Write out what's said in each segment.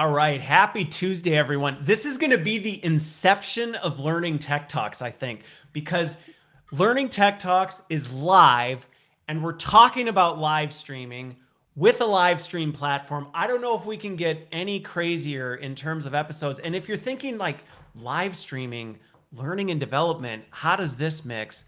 All right. Happy Tuesday, everyone. This is going to be the inception of Learning Tech Talks, I think, because Learning Tech Talks is live and we're talking about live streaming with a live stream platform. I don't know if we can get any crazier in terms of episodes. And if you're thinking like live streaming, learning and development, how does this mix?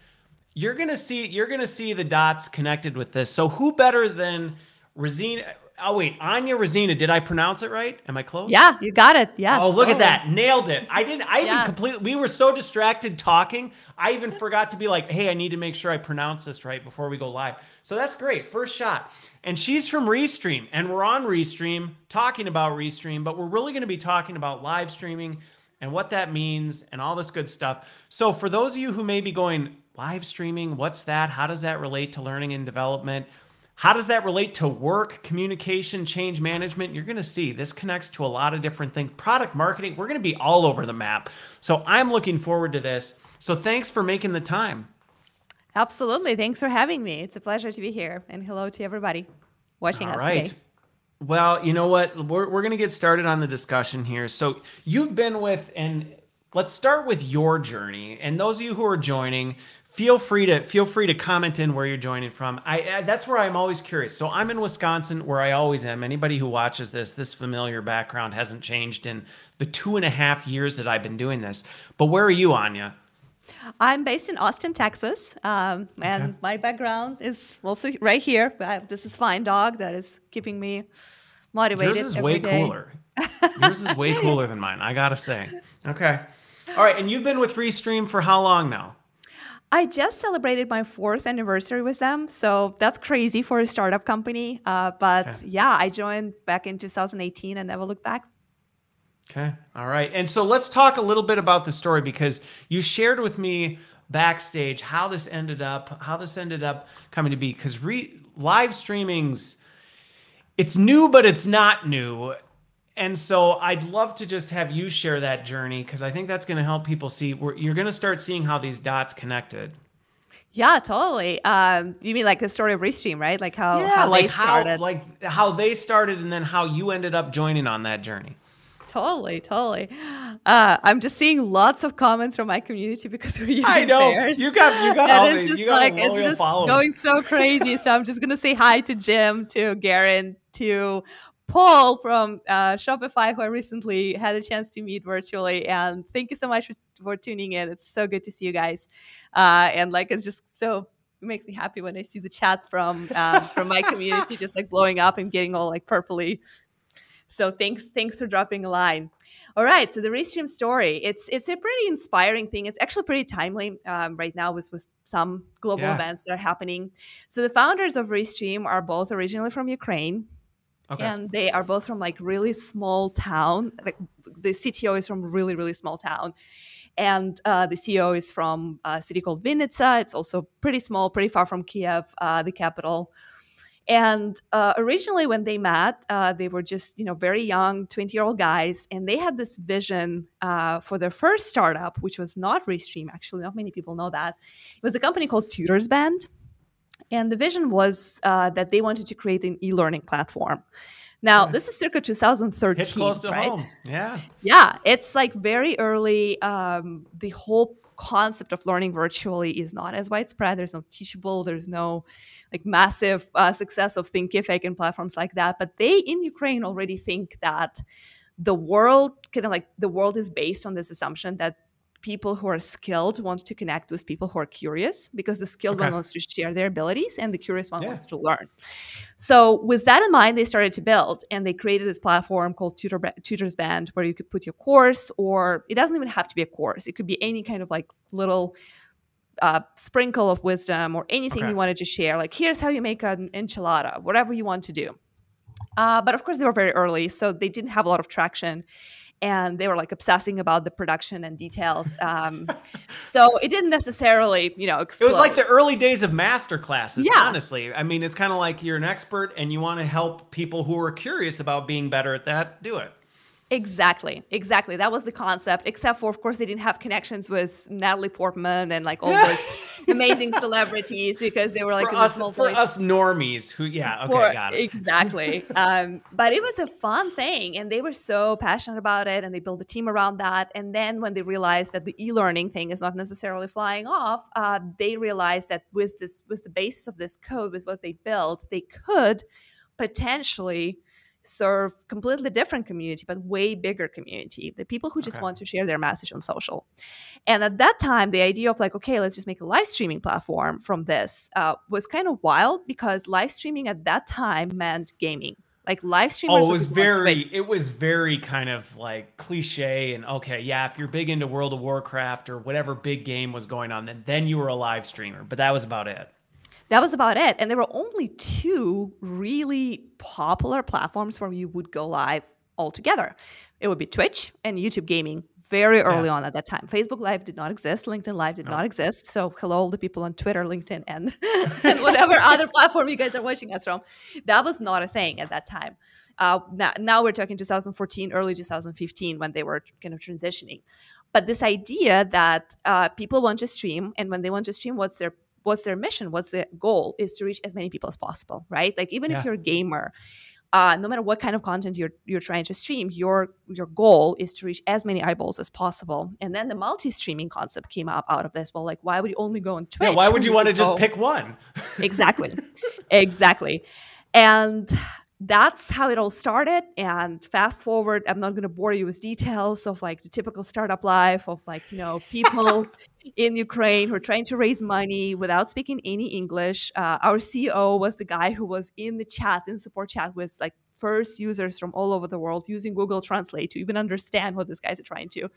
You're going to see the dots connected with this. So who better than Rosina? Oh, wait, Anya Rosina. Did I pronounce it right? Am I close? Yeah, you got it. Yes. Oh, look at that. Nailed it. Even completely, we were so distracted talking. I even forgot to be like, hey, I need to make sure I pronounce this right before we go live. So that's great. First shot. And she's from Restream, and we're on Restream talking about Restream, but we're really going to be talking about live streaming and what that means and all this good stuff. So for those of you who may be going, live streaming, what's that? How does that relate to learning and development? How does that relate to work, communication, change management? You're going to see this connects to a lot of different things. Product marketing, we're going to be all over the map. So I'm looking forward to this. So thanks for making the time. Absolutely. Thanks for having me. It's a pleasure to be here. And hello to everybody watching us today. Well, you know what? We're going to get started on the discussion here. So you've been with, and let's start with your journey. And those of you who are joining, feel free to comment in where you're joining from. That's where I'm always curious. So I'm in Wisconsin, where I always am. Anybody who watches this familiar background hasn't changed in the 2.5 years that I've been doing this. But where are you, Anya? I'm based in Austin, Texas, and my background is also right here. This is Fine Dog that is keeping me motivated. Yours is way cooler. Yours is way cooler than mine, I gotta say. Okay. All right, and you've been with Restream for how long now? I just celebrated my 4th anniversary with them, so that's crazy for a startup company. Yeah, I joined back in 2018 and never looked back. Okay, all right. And so let's talk a little bit about the story, because you shared with me backstage how this ended up coming to be. Because live streaming's, it's new, but it's not new. And so I'd love to just have you share that journey, because I think that's going to help people see you're going to start seeing how these dots connected. Yeah, totally. You mean like the story of Restream, right? Like how they started. How they started, and then how you ended up joining on that journey. Totally. I'm just seeing lots of comments from my community because we're using I know. pairs. You got all it's just like it's just going so crazy. So I'm just gonna say hi to Jim, to Garen, to Paul from Shopify, who I recently had a chance to meet virtually. And thank you so much for tuning in. It's so good to see you guys. And like, it's just so, it makes me happy when I see the chat from my community just like blowing up and getting all like purpley. So thanks for dropping a line. All right, so the Restream story, it's a pretty inspiring thing. It's actually pretty timely right now with some global events that are happening. So the founders of Restream are both originally from Ukraine. Okay. And they are both from like really small town. Like the CTO is from really, really small town. And the CEO is from a city called Vinnytsia. It's also pretty small, pretty far from Kiev, the capital. And originally when they met, they were just, very young 20-year-old guys. And they had this vision for their first startup, which was not Restream. Actually, not many people know that. It was a company called Tutorsband. And the vision was that they wanted to create an e-learning platform. Now, this is circa 2013, it's close to right? home. Yeah. Yeah, it's like very early. The whole concept of learning virtually is not as widespread. There's no Teachable. There's no like massive success of Thinkific and platforms like that. But they in Ukraine already think that the world is based on this assumption that people who are skilled want to connect with people who are curious, because the skilled one wants to share their abilities and the curious one wants to learn. So with that in mind, they started to build, and they created this platform called Tutorsband, where you could put your course, or it doesn't even have to be a course. It could be any kind of like little sprinkle of wisdom or anything you wanted to share. Like, here's how you make an enchilada, whatever you want to do. But of course, they were very early, so they didn't have a lot of traction. And they were like obsessing about the production and details. So it didn't necessarily, explode. It was like the early days of master classes, honestly. I mean, it's kind of like you're an expert and you want to help people who are curious about being better at that do it. Exactly. That was the concept, except for, of course, they didn't have connections with Natalie Portman and like all those amazing celebrities because they were like for us normies who, got it. Exactly. But it was a fun thing, and they were so passionate about it, and they built a team around that. And then when they realized that the e-learning thing is not necessarily flying off, they realized that with the basis of this code, with what they built, they could potentially serve completely different community, but way bigger community, the people who just want to share their message on social. And at that time, the idea of like, okay, let's just make a live streaming platform from this was kind of wild, because live streaming at that time meant gaming. Like live streamers. Oh, it was very kind of like cliche and if you're big into World of Warcraft or whatever big game was going on, then you were a live streamer, but that was about it. That was about it. And there were only two really popular platforms where you would go live altogether. It would be Twitch and YouTube gaming very early on at that time. Facebook Live did not exist. LinkedIn Live did not exist. So hello, all the people on Twitter, LinkedIn, and whatever other platform you guys are watching us from. That was not a thing at that time. Now we're talking 2014, early 2015, when they were kind of transitioning. But this idea that people want to stream, and when they want to stream, what's their mission? What's the goal? Is to reach as many people as possible, right? Like even if you're a gamer, no matter what kind of content you're trying to stream, your goal is to reach as many eyeballs as possible. And then the multi-streaming concept came up out of this. Well, like, why would you only go on Twitch? Yeah, why would you want to just pick one? Exactly. And that's how it all started. And fast forward, I'm not going to bore you with details of like the typical startup life of like, people in Ukraine who are trying to raise money without speaking any English. Our CEO was the guy who was in the support chat with like first users from all over the world using Google Translate to even understand what these guys are trying to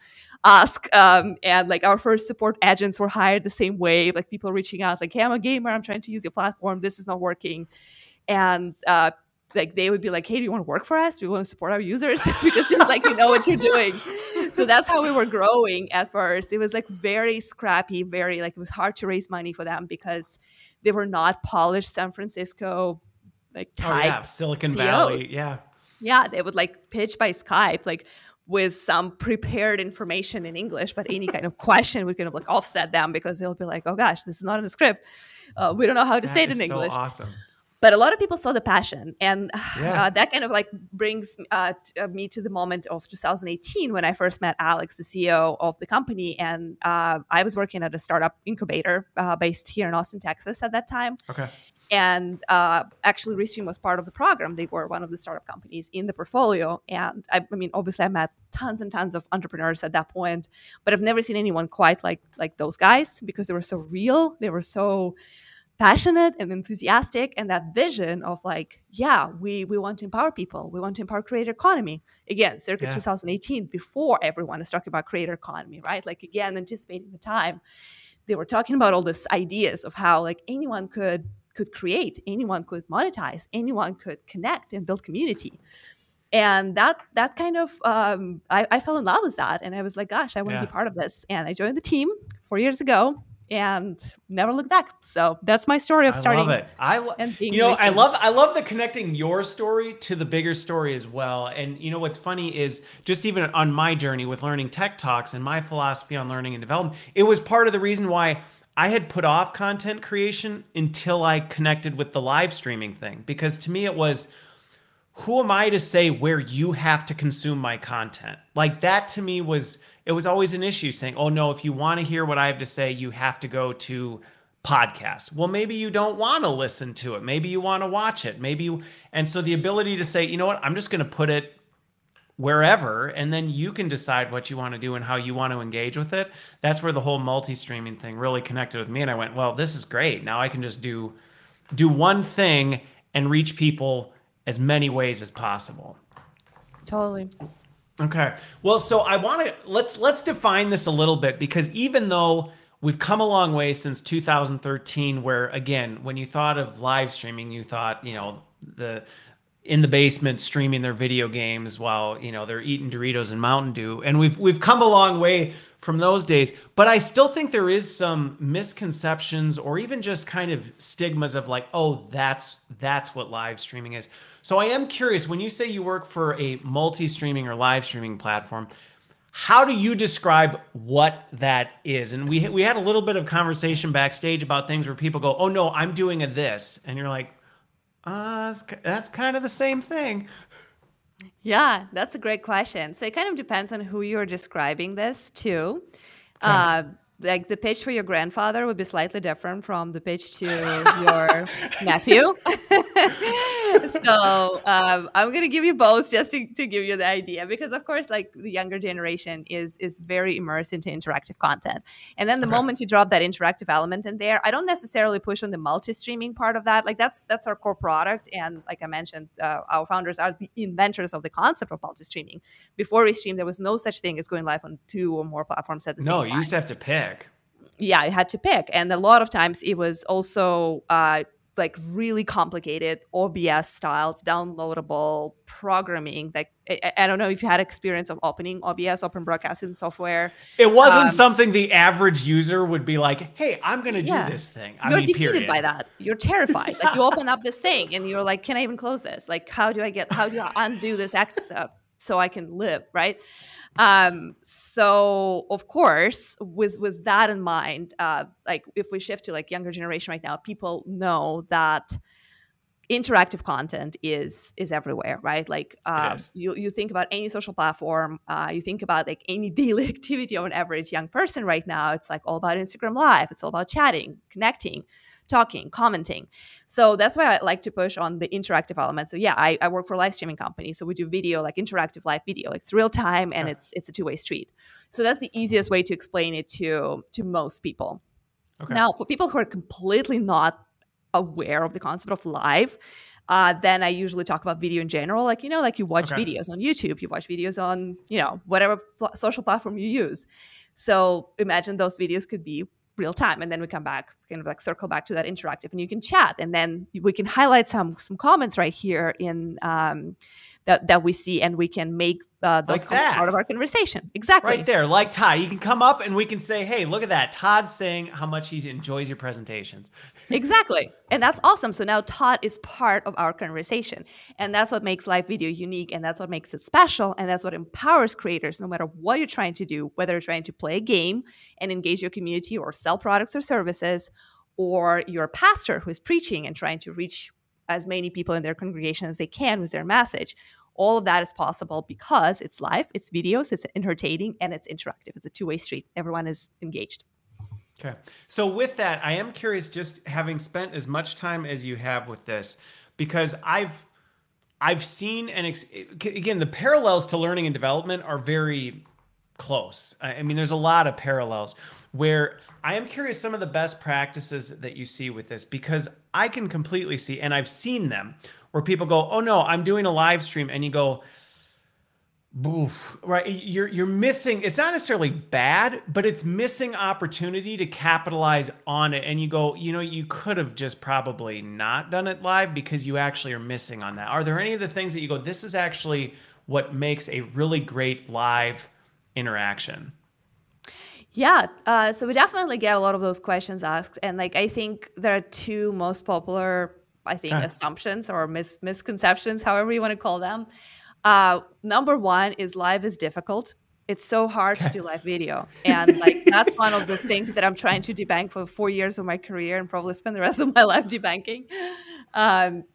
ask. And like our first support agents were hired the same way, like people reaching out like, hey, I'm a gamer, I'm trying to use your platform, this is not working. And like they would be like, hey, do you want to work for us? Do you want to support our users? Because it's like, you know what you're doing. So that's how we were growing at first. It was like very scrappy, very like it was hard to raise money for them because they were not polished San Francisco like type Silicon CEOs. Valley. Yeah, they would like pitch by Skype, like with some prepared information in English, but any kind of question would kind of like offset them because they'll be like, oh gosh, this is not in the script. We don't know how to say it in English. So awesome. But a lot of people saw the passion, and that kind of like brings me to the moment of 2018 when I first met Alex, the CEO of the company, and I was working at a startup incubator based here in Austin, Texas at that time. Okay. And actually, Restream was part of the program. They were one of the startup companies in the portfolio. And I mean, obviously, I met tons and tons of entrepreneurs at that point, but I've never seen anyone quite like those guys because they were so real. They were so passionate and enthusiastic, and that vision of like, we want to empower people. We want to empower creator economy. Again, circa 2018, before everyone is talking about creator economy, right? Like again, anticipating the time. They were talking about all these ideas of how like anyone could create, anyone could monetize, anyone could connect and build community. And that kind of, I fell in love with that. And I was like, gosh, I want to be part of this. And I joined the team 4 years ago and never looked back. So that's my story of starting. I love it. I love the connecting your story to the bigger story as well. And you know what's funny is just even on my journey with learning tech talks and my philosophy on learning and development, it was part of the reason why I had put off content creation until I connected with the live streaming thing. Because to me it was, who am I to say where you have to consume my content? Like that to me it was always an issue saying, oh no, if you want to hear what I have to say, you have to go to podcast. Well, maybe you don't want to listen to it. Maybe you want to watch it. And so the ability to say, you know what, I'm just going to put it wherever, and then you can decide what you want to do and how you want to engage with it. That's where the whole multi-streaming thing really connected with me. And I went, well, this is great. Now I can just do one thing and reach people as many ways as possible. Totally. Okay. Well, so I want to, let's define this a little bit, because even though we've come a long way since 2013, where again, when you thought of live streaming, you thought, in the basement streaming their video games while, they're eating Doritos and Mountain Dew. And we've come a long way from those days, but I still think there is some misconceptions or even just kind of stigmas of like, oh, that's what live streaming is. So I am curious, when you say you work for a multi-streaming or live streaming platform, how do you describe what that is? And we had a little bit of conversation backstage about things where people go, oh no, I'm doing a this. And you're like, that's kind of the same thing. Yeah, that's a great question. So it kind of depends on who you're describing this to. Okay. Like the pitch for your grandfather would be slightly different from the pitch to your nephew. So I'm going to give you both just to give you the idea, because of course, like the younger generation is very immersed into interactive content. And then the moment you drop that interactive element in there, I don't necessarily push on the multi-streaming part of that. Like that's our core product. And like I mentioned, our founders are the inventors of the concept of multi-streaming. Before Restream, there was no such thing as going live on 2 or more platforms at the same time. No, you used to have to pick. Yeah, I had to pick. And a lot of times it was also like really complicated OBS style downloadable programming. Like I don't know if you had experience of opening OBS, open broadcasting software. It wasn't something the average user would be like, hey, I'm going to do this thing. You're defeated by that. You're terrified. Like you open up this thing and you're like, can I even close this? Like, how do I undo this act so I can live, right? So of course, with that in mind, like if we shift to like younger generation right now, people know that interactive content is everywhere, right? Like you think about any social platform, you think about like any daily activity of an average young person right now, it's like all about Instagram Live, it's all about chatting, connecting, talking, commenting. So that's why I like to push on the interactive element. So yeah, I work for a live streaming company, so we do video, like interactive live video, like it's real time and it's a two-way street. So that's the easiest way to explain it to most people. Now for people who are completely not aware of the concept of live, then I usually talk about video in general. Like, you know, like you watch videos on YouTube, you watch videos on, you know, whatever social platform you use. So imagine those videos could be real time. And then we come back, kind of like circle back to that interactive, and you can chat. And then we can highlight some comments right here in that we see, and we can make those like comments part of our conversation. Exactly. Right there, like Todd. You can come up and we can say, hey, look at that. Todd's saying how much he enjoys your presentations. Exactly. And that's awesome. So now Todd is part of our conversation. And that's what makes live video unique. And that's what makes it special. And that's what empowers creators, no matter what you're trying to do, whether you're trying to play a game and engage your community or sell products or services, or you're a pastor who is preaching and trying to reach as many people in their congregation as they can with their message. All of that is possible because it's live, it's videos, it's entertaining, and it's interactive. It's a two-way street. Everyone is engaged. Okay. So with that, I am curious, just having spent as much time as you have with this, because I've seen, and again, the parallels to learning and development are very close. I mean, there's a lot of parallels where I am curious some of the best practices that you see with this, because I can completely see, and I've seen them, where people go, oh no, I'm doing a live stream, and you go, boof, right? You're missing, it's not necessarily bad, but it's missing opportunity to capitalize on it. And you go, you know, you could have just probably not done it live because you actually are missing on that. Are there any of the things that you go, this is actually what makes a really great live interaction? Yeah, so we definitely get a lot of those questions asked. And like, I think there are two most popular, I think, assumptions or misconceptions, however you want to call them. Number one is live is difficult. It's so hard to do live video. And like, that's one of those things that I'm trying to debunk for 4 years of my career, and probably spend the rest of my life debunking,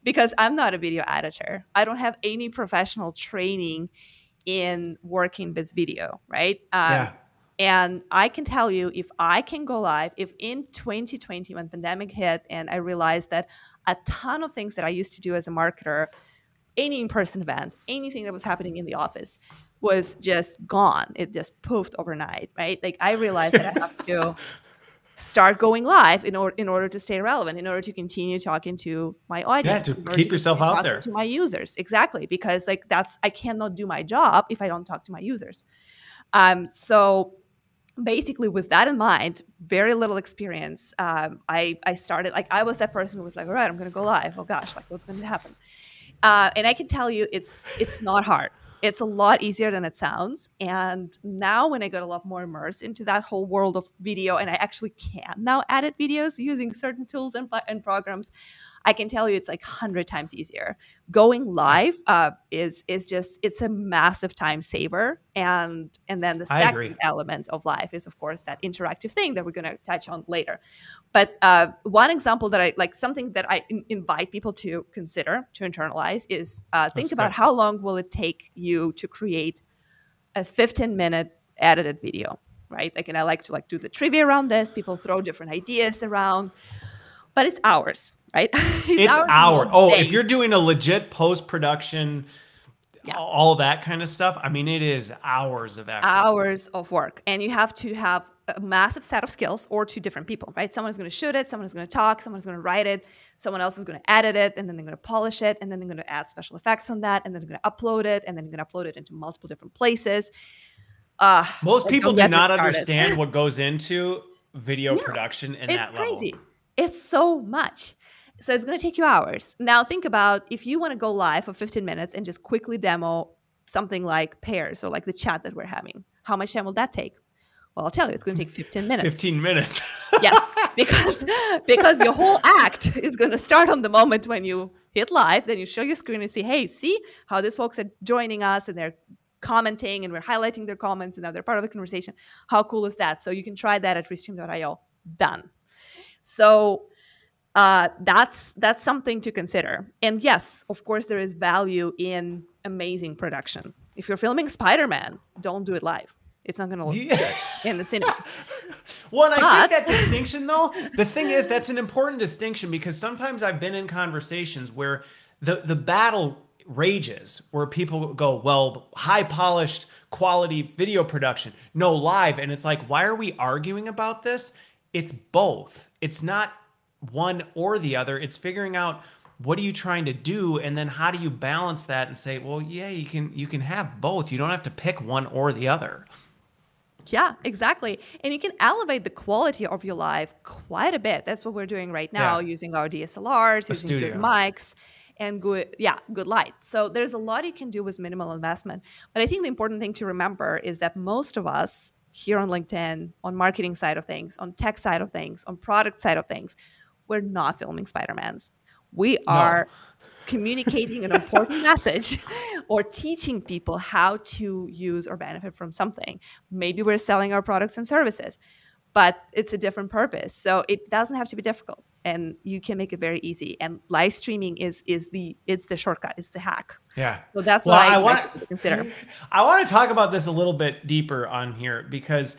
because I'm not a video editor. I don't have any professional training in working with video, right? And I can tell you, if I can go live, if in 2020 when pandemic hit and I realized that a ton of things that I used to do as a marketer, any in-person event, anything that was happening in the office was just gone. It just poofed overnight, right? Like I realized that I have to start going live in order to stay relevant, in order to continue talking to my audience. Yeah, to keep yourself out there. To my users, exactly. Because like I cannot do my job if I don't talk to my users. So basically, with that in mind, very little experience, I started, like I was that person who was like, all right, I'm going to go live. Oh gosh, like what's going to happen? And I can tell you it's not hard. It's a lot easier than it sounds. And now when I got a lot more immersed into that whole world of video, and I actually can now edit videos using certain tools and programs, I can tell you it's like 100 times easier. Going live is just, it's a massive time saver. And then the second element of live is, of course, that interactive thing that we're going to touch on later. But one example that I like, something that I invite people to consider, to internalize, is think about how long will it take you to create a 15-minute edited video, right? Like, and I like to do the trivia around this. People throw different ideas around, but it's hours, right? It's hours. Oh, if you're doing a legit post-production, all that kind of stuff, I mean, it is hours of effort. Hours of work. And you have to have a massive set of skills, or two different people, right? Someone is going to shoot it, someone is going to talk, someone is going to write it, someone else is going to edit it, and then they're going to polish it, and then they're going to add special effects on that, and then they're going to upload it, and then you're going to upload it into multiple different places. Most people do not understand what goes into video production in that level. It's crazy. It's so much. So it's going to take you hours. Now think about if you want to go live for 15 minutes and just quickly demo something like pairs, or like the chat that we're having. How much time will that take? Well, I'll tell you, it's going to take 15 minutes. 15 minutes. Yes, because your whole act is going to start on the moment when you hit live. Then you show your screen and say, hey, see how these folks are joining us and they're commenting and we're highlighting their comments and now they're part of the conversation. How cool is that? So you can try that at restream.io. Done. So that's something to consider. And yes, of course, there is value in amazing production. If you're filming Spider-Man, don't do it live. It's not going to look good in the cinema. Well, and I think that distinction, though, the thing is, that's an important distinction, because sometimes I've been in conversations where the battle rages, where people go, well, high polished quality video production, no live. And it's like, why are we arguing about this? It's both. It's not one or the other. It's figuring out, what are you trying to do? And then how do you balance that and say, well, yeah, you can have both. You don't have to pick one or the other. Yeah, exactly. And you can elevate the quality of your live quite a bit. That's what we're doing right now, using our DSLRs, using good mics, and good light. So there's a lot you can do with minimal investment. But I think the important thing to remember is that most of us here on LinkedIn, on marketing side of things, on tech side of things, on product side of things, we're not filming Spider-Mans. We are communicating an important message or teaching people how to use or benefit from something. Maybe we're selling our products and services, but it's a different purpose. So it doesn't have to be difficult, and you can make it very easy. And live streaming is the shortcut. It's the hack. Yeah. So that's what I want to consider. I want to talk about this a little bit deeper on here, because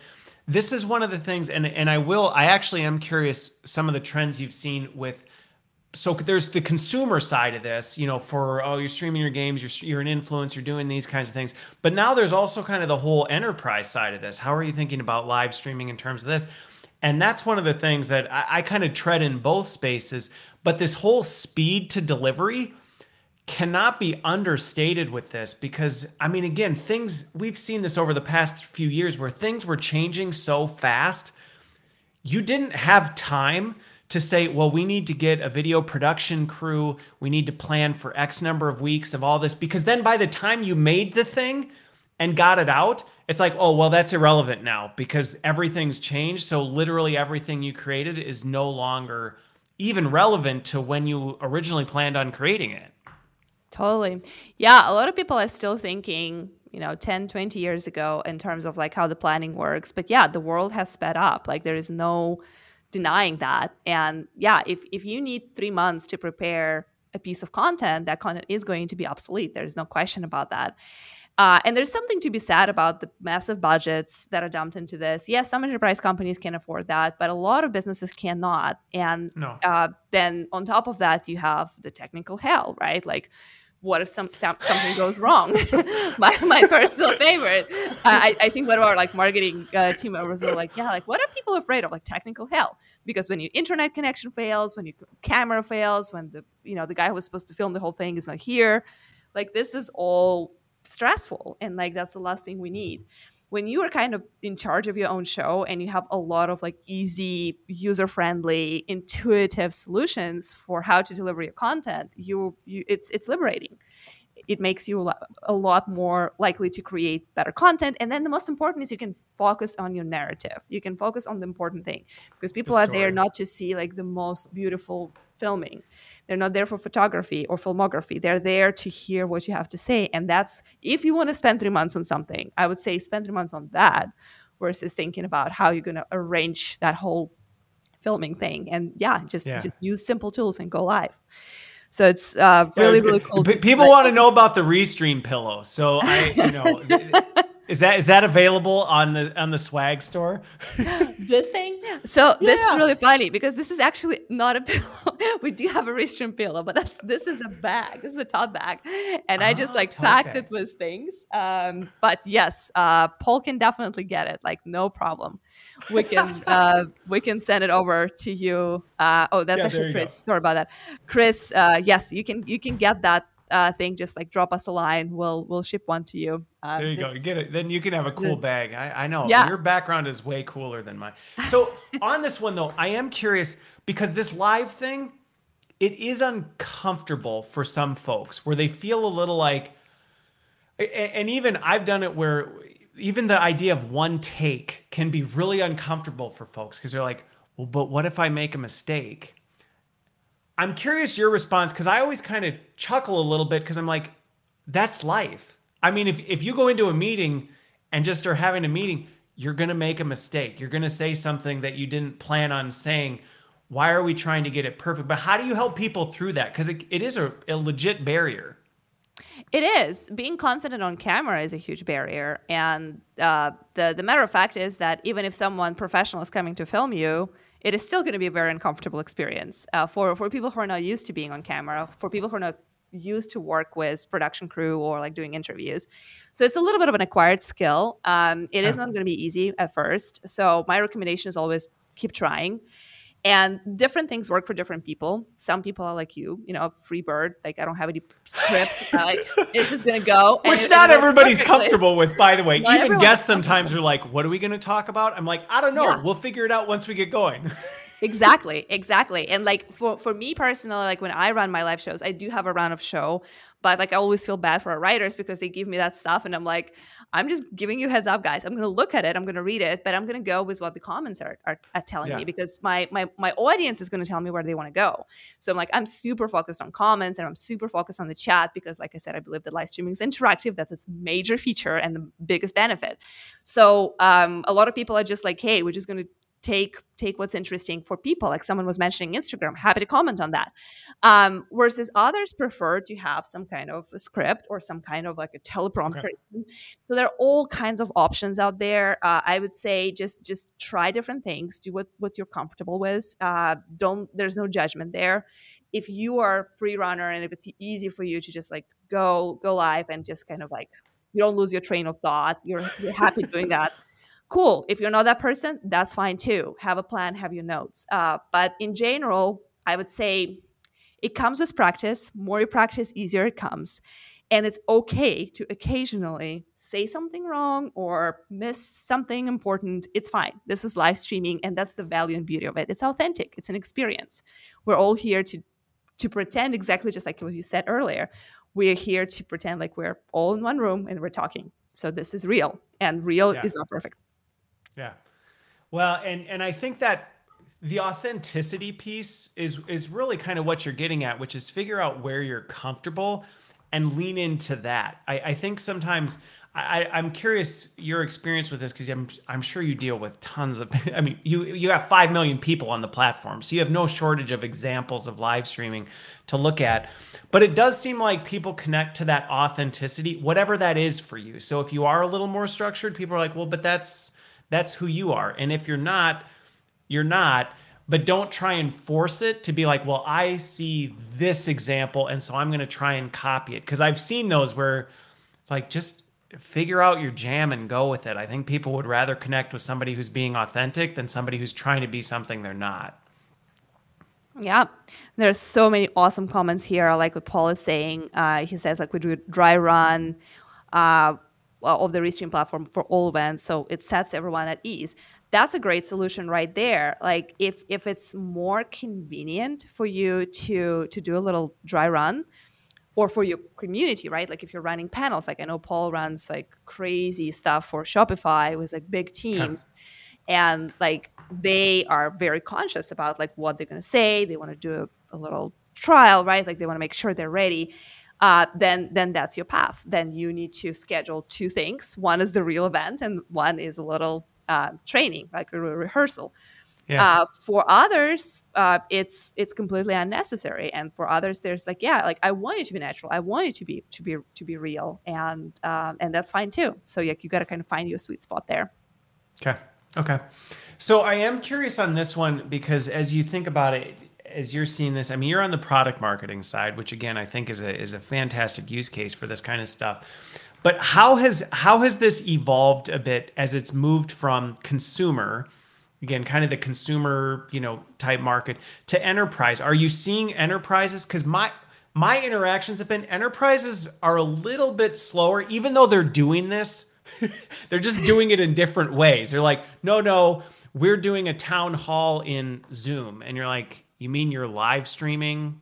this is one of the things, and I actually am curious some of the trends you've seen with. So there's the consumer side of this, for, you're streaming your games, you're an influencer, you're doing these kinds of things. But now there's also kind of the whole enterprise side of this. How are you thinking about live streaming in terms of this? And that's one of the things that I kind of tread in both spaces. But this whole speed to delivery cannot be understated with this, because, I mean, again, we've seen this over the past few years where things were changing so fast. You didn't have time to say, well, we need to get a video production crew. We need to plan for X number of weeks of all this, because then by the time you made the thing and got it out, it's like, oh, well, that's irrelevant now because everything's changed. So literally everything you created is no longer even relevant to when you originally planned on creating it. Totally. Yeah. A lot of people are still thinking, 10, 20 years ago in terms of like how the planning works. But yeah, the world has sped up. Like there is no denying that. And yeah, if you need 3 months to prepare a piece of content, that content is going to be obsolete. There's no question about that. And there's something to be said about the massive budgets that are dumped into this. Yes, some enterprise companies can afford that, but a lot of businesses cannot. And then on top of that, you have the technical hell, right? Like, what if something goes wrong? my personal favorite. I think one of our marketing team members were like, what are people afraid of? Like technical hell. Because when your internet connection fails, when your camera fails, when the guy who was supposed to film the whole thing is not here, this is all stressful. And that's the last thing we need. When you are kind of in charge of your own show and you have a lot of easy, user-friendly, intuitive solutions for how to deliver your content, it's liberating. It makes you a lot more likely to create better content. And then the most important is you can focus on your narrative. You can focus on the important thing, because people are there not to see the most beautiful filming. They're not there for photography or filmography. They're there to hear what you have to say. And that's, if you want to spend 3 months on something, I would say spend 3 months on that versus thinking about how you're going to arrange that whole filming thing. And just use simple tools and go live. So it's really cool. People want to know about the Restream pillow. So is that available on the swag store? This thing? So this is really funny because this is actually not a pillow. We do have a Restream pillow, but this is a bag. This is a tote bag. And I just packed it with things. But yes, Paul can definitely get it. Like no problem. We can send it over to you. That's actually Chris. Sorry about that. Chris, yes, you can get that thing. Just like drop us a line. We'll ship one to you. There you go. You get it. Then you can have a cool bag. I know. Yeah. Your background is way cooler than mine. So on this one though, I am curious because this live thing, it is uncomfortable for some folks where they feel a little like, and even I've done it where even the idea of one take can be really uncomfortable for folks because they're like, well, but what if I make a mistake? I'm curious your response because I always kind of chuckle a little bit because I'm like, that's life. I mean, if you go into a meeting and just are having a meeting, you're going to make a mistake. You're going to say something that you didn't plan on saying. Why are we trying to get it perfect? But how do you help people through that? Because it is a legit barrier. It is. Being confident on camera is a huge barrier. And the matter of fact is that even if someone professional is coming to film you, it is still going to be a very uncomfortable experience for people who are not used to being on camera, for people who are not used to work with production crew or like doing interviews. So it's a little bit of an acquired skill. It is not going to be easy at first. So my recommendation is always keep trying. And different things work for different people. Some people are like you, free bird. Like I don't have any script. It's just gonna go. Which not everybody's comfortable with, by the way. Even guests sometimes are like, "What are we gonna talk about?" I'm like, "I don't know. Yeah. We'll figure it out once we get going." Exactly. And like for me personally, like when I run my live shows, I do have a round of show, but like I always feel bad for our writers because they give me that stuff, and I'm like, I'm just giving you heads up, guys. I'm gonna look at it, I'm gonna read it, but I'm gonna go with what the comments are telling me because my audience is gonna tell me where they want to go. So I'm like, I'm super focused on comments and I'm super focused on the chat because, like I said, I believe that live streaming is interactive. That's its major feature and the biggest benefit. So a lot of people are just like, hey, we're just gonna take what's interesting for people. Like someone was mentioning Instagram, happy to comment on that. Versus others prefer to have some kind of a script or some kind of like a teleprompter. Okay. So there are all kinds of options out there. I would say just try different things. Do what you're comfortable with. There's no judgment there. If you are a free runner and if it's easy for you to just like go live and just kind of like you don't lose your train of thought, you're happy doing that. Cool. If you're not that person, that's fine too. Have a plan, have your notes. But in general, I would say it comes with practice. More you practice, easier it comes. And it's okay to occasionally say something wrong or miss something important. It's fine. This is live streaming, and that's the value and beauty of it. It's authentic. It's an experience. We're all here to pretend exactly just like what you said earlier. We're here to pretend like we're all in one room and we're talking. So this is real, and real is not perfect. Yeah. Well, and I think that the authenticity piece is really kind of what you're getting at, which is figure out where you're comfortable and lean into that. I think sometimes I'm curious your experience with this because I'm sure you deal with tons of, I mean, you have 5 million people on the platform, so you have no shortage of examples of live streaming to look at. But it does seem like people connect to that authenticity, whatever that is for you. So if you are a little more structured, people are like, well, but that's who you are. And if you're not, you're not. But don't try and force it to be like, well, I see this example, and so I'm going to try and copy it. Because I've seen those where it's like, just figure out your jam and go with it. I think people would rather connect with somebody who's being authentic than somebody who's trying to be something they're not. Yeah, there's so many awesome comments here. I like what Paul is saying. He says like we do a dry run of the Restream platform for all events, so it sets everyone at ease. That's a great solution right there. Like if it's more convenient for you to do a little dry run, or for your community, right? Like if you're running panels, like I know Paul runs like crazy stuff for Shopify with like big teams. And like they are very conscious about like what they're going to say. They want to do a little trial, right? Like they want to make sure they're ready. Then that's your path. Then you need to schedule two things. One is the real event, and one is a little training, like a rehearsal. Yeah. For others, it's completely unnecessary, and for others, there's like, yeah, like I want it to be natural. I want it to be real, and that's fine too. So yeah, you got to kind of find your sweet spot there. Okay. Okay. So I am curious on this one because as you think about it, as you're seeing this, I mean, you're on the product marketing side, which again I think is a fantastic use case for this kind of stuff. But how has this evolved a bit as it's moved from consumer, again, kind of the consumer, type market to enterprise? Are you seeing enterprises? Because my interactions have been enterprises are a little bit slower, even though they're doing this. They're just doing it in different ways. They're like, no, we're doing a town hall in Zoom. And you're like, you mean you're live streaming?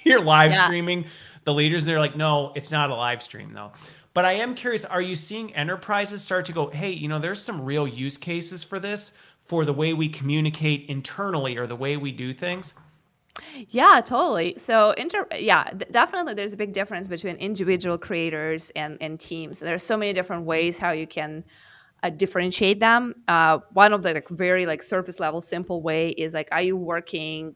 You're live streaming the leaders. They're like, no, it's not a live stream though. But I am curious, are you seeing enterprises start to go, hey, there's some real use cases for this, for the way we communicate internally or the way we do things? Yeah, totally. So, definitely there's a big difference between individual creators and teams. There are so many different ways how you can differentiate them. One of the very surface level simple way is like, are you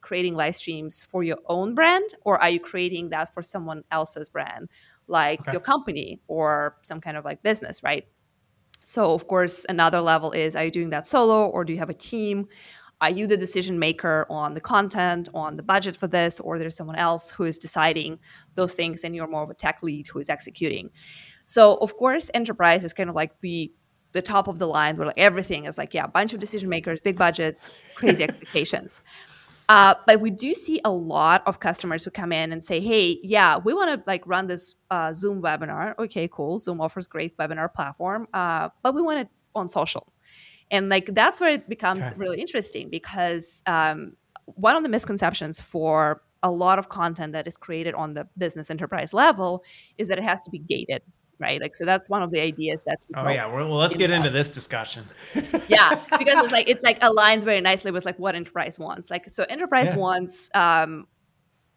creating live streams for your own brand, or are you creating that for someone else's brand, like Okay. your company or some kind of like business, right? So of course, another level is, are you doing that solo, or do you have a team? Are you the decision maker on the content, on the budget for this, or there's someone else who is deciding those things and you're more of a tech lead who is executing? So of course, enterprise is kind of like the top of the line, where like everything is like, yeah, a bunch of decision makers, big budgets, crazy expectations. But we do see a lot of customers who come in and say, hey, yeah, we want to like run this Zoom webinar. Okay, cool. Zoom offers great webinar platform, but we want it on social. And like that's where it becomes really interesting, because one of the misconceptions for a lot of content that is created on the business enterprise level is that it has to be gated, right? Like, so that's one of the ideas that Oh yeah, well, let's get into this discussion. Yeah, because it's like aligns very nicely with like what enterprise wants. Like, so enterprise wants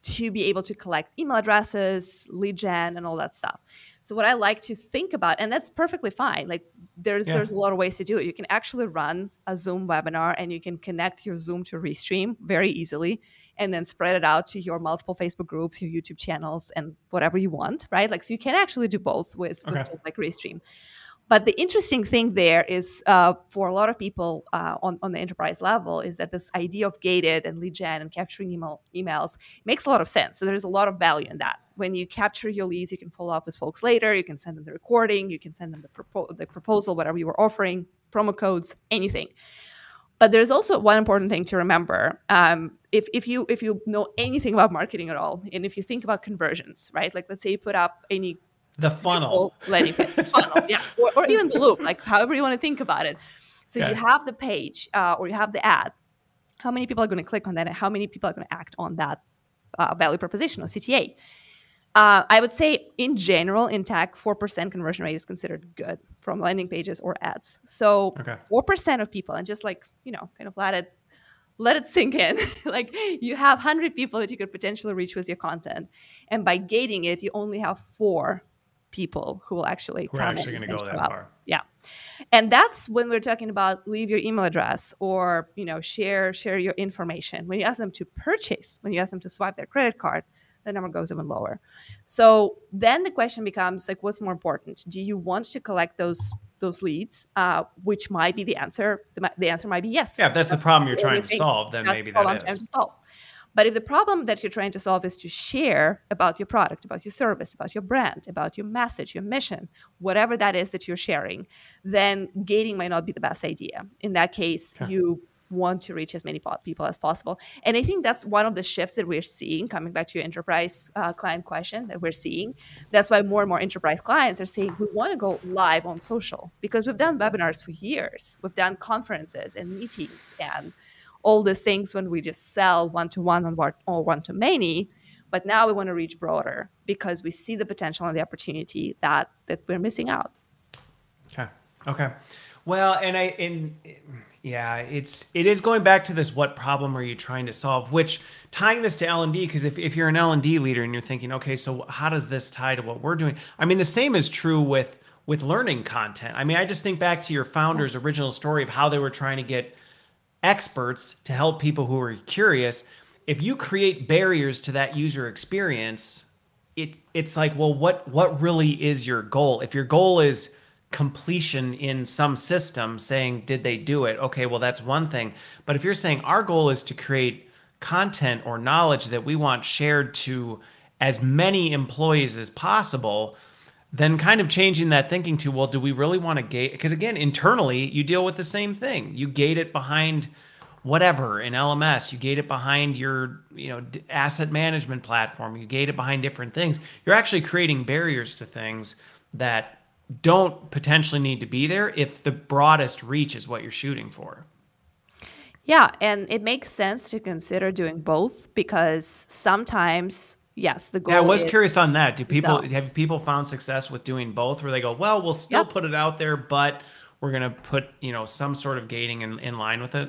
to be able to collect email addresses, lead gen, and all that stuff. So what I like to think about, and that's perfectly fine. Like there's a lot of ways to do it. You can actually run a Zoom webinar and you can connect your Zoom to Restream very easily, and then spread it out to your multiple Facebook groups, your YouTube channels, and whatever you want, right? Like, so you can actually do both with tools like Restream. But the interesting thing there is, for a lot of people on the enterprise level, is that this idea of gated and lead gen and capturing emails makes a lot of sense. So there's a lot of value in that. When you capture your leads, you can follow up with folks later. You can send them the recording. You can send them the proposal, whatever you were offering, promo codes, anything. But there's also one important thing to remember. If you know anything about marketing at all, and if you think about conversions, right? Like, let's say you put up the funnel landing page, funnel, yeah, or even the loop, like however you want to think about it. So you have the page or you have the ad. How many people are going to click on that, and how many people are going to act on that value proposition or CTA? I would say in general in tech, 4% conversion rate is considered good from landing pages or ads. So 4% of people, and just like, kind of let it sink in. Like, you have 100 people that you could potentially reach with your content, and by gating it, you only have 4 people who will actually going to go that far. Yeah. And that's when we're talking about leave your email address, or share your information. When you ask them to purchase, when you ask them to swipe their credit card, the number goes even lower. So then the question becomes like, what's more important? Do you want to collect those leads, which might be the answer? The answer might be yes. Yeah, if that's the problem you're trying to solve, then maybe that is. Trying to solve. But if the problem that you're trying to solve is to share about your product, about your service, about your brand, about your message, your mission, whatever that is that you're sharing, then gating might not be the best idea. In that case, you want to reach as many people as possible. And I think that's one of the shifts that we're seeing, coming back to your enterprise client question that we're seeing. That's why more and more enterprise clients are saying, we want to go live on social, because we've done webinars for years. We've done conferences and meetings and all these things when we just sell one-to-one or one-to-many. But now we want to reach broader, because we see the potential and the opportunity that we're missing out. Okay. Well, and Yeah, it is going back to this, what problem are you trying to solve, which tying this to L&D, because if you're an L&D leader and you're thinking, okay, so how does this tie to what we're doing? I mean, the same is true with learning content. I mean, I just think back to your founder's original story of how they were trying to get experts to help people who are curious. If you create barriers to that user experience, it's like, well, what really is your goal? If your goal is completion in some system, saying, did they do it? Okay, well, that's one thing. But if you're saying our goal is to create content or knowledge that we want shared to as many employees as possible, then kind of changing that thinking to, well, do we really want to gate? Because again, internally, you deal with the same thing. You gate it behind whatever in LMS, you gate it behind your asset management platform, you gate it behind different things. You're actually creating barriers to things that don't potentially need to be there if the broadest reach is what you're shooting for. Yeah, and it makes sense to consider doing both, because sometimes, yes, the goal is... Yeah, I was curious on that. Have people found success with doing both, where they go, well, we'll still put it out there, but we're going to put, some sort of gating in line with it?